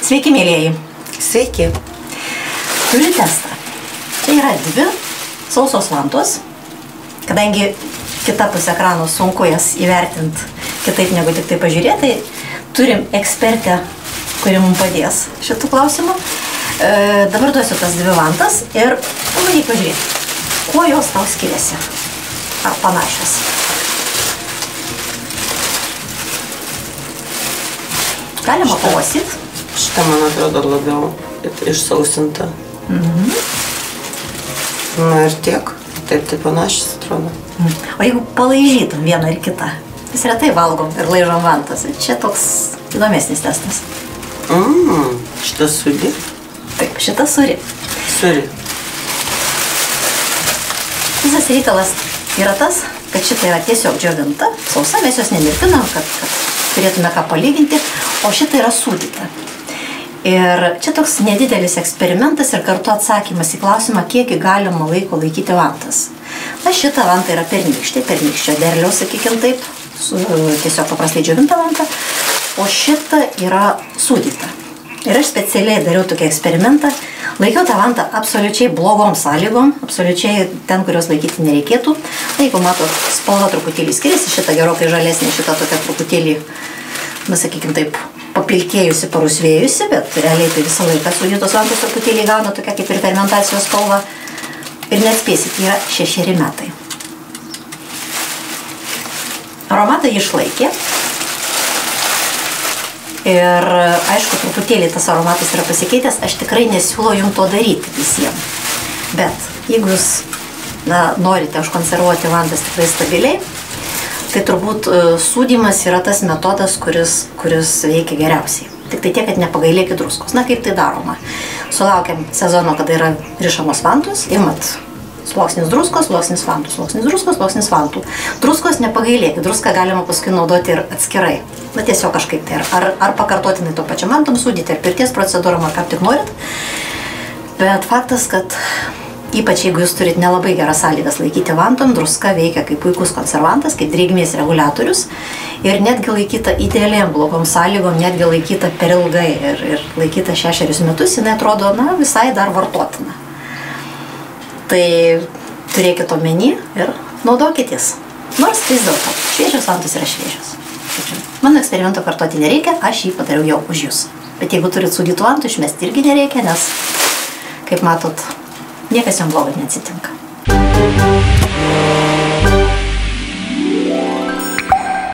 Sveiki, mėlėjai. Sveiki. Turiu testą. Čia yra 2 sausos vantos. Kadangi kita pusė ekrano sunku jas įvertinti kitaip negu tik tai pažiūrėti, turim ekspertę, kuri mums padės šitų klausimų. Dabar duosiu tas 2 vantas ir pabandyk pažiūrėti, kuo jos tau skiriasi. Ar panašios. Galima pavosyti. Šitą, man atrodo, labiau išsausinta. Na ir tiek. Taip panašiai atrodo. O jeigu palaižytum vieną ir kitą, vis retai valgom ir laižom vantas. Čia toks įdomesnis testas. Šitą sūri? Taip, šitą sūri. Sūri. Visas reikalas yra tas, kad šitą yra tiesiog džiovinta, sausa, mes jos nemirtinam, kad turėtume ką palyginti, o šitą yra sūdyta. Ir čia toks nedidelis eksperimentas ir kartu atsakymas į klausimą, kiekgi galima laiko laikyti vantas. Na, šitą vantą yra pernykščio derliaus, sakykim taip, tiesiog paprastai džiovinta vanta, o šitą yra sūdyta. Ir aš specialiai dariau tokį eksperimentą, laikiau tą vantą absoliučiai blogom sąlygom, absoliučiai ten, kurios laikyti nereikėtų. Na, jeigu matot, spalva truputėlį skiriasi, šitą gerokai žalesnė, šitą tokia truputėlį, na, sakykim taip, papilkėjusi, parusvėjusi, bet realiai tai visą laiką sūdytos vantos truputėlį gauna tokia kaip ir fermentacijos spalva. Ir neatspėsit, yra 6 metai. Aromatą išlaikė. Ir aišku, truputėlį tas aromatas yra pasikeitęs, aš tikrai nesiūlau jums to daryti visiems. Bet jeigu jūs norite užkonservuoti vantas tikrai stabiliai, tai turbūt sūdymas yra tas metodas, kuris veikia geriausiai. Tik tai tiek, kad nepagailėkit druskos. Na, kaip tai daroma? Sulaukiam sezono, kada yra rišamos vantos, imat sluoksnis druskos, sluoksnis vantų, sluoksnis druskos, sluoksnis vantų. Druskos nepagailėkit, druską galima paskui naudoti ir atskirai. Na, tiesiog kažkaip tai. Ar pakartotinai to pačiam vantom sūdyti, ar pirties procedūrom, ar ką tik norit. Bet faktas, kad ypač jeigu jūs turit nelabai geras sąlygas laikyti vantom, druska veikia kaip puikus konservantas, kaip drėgmės reguliatorius. Ir netgi laikyta idealiam blogom sąlygom, netgi laikyta per ilgai ir laikyta 6 metus, jinai atrodo, na, visai dar vartotina. Tai turėkit omeny ir naudokitės. Nors vis dėlto, šviežios vantos yra šviežios. Mano eksperimento kartoti nereikia, aš jį padariau jau už jūs. Bet jeigu turit sūdytų vantų, išmesti irgi nereikia, nes, kaip matot, niekas jam blogai neatsitinka.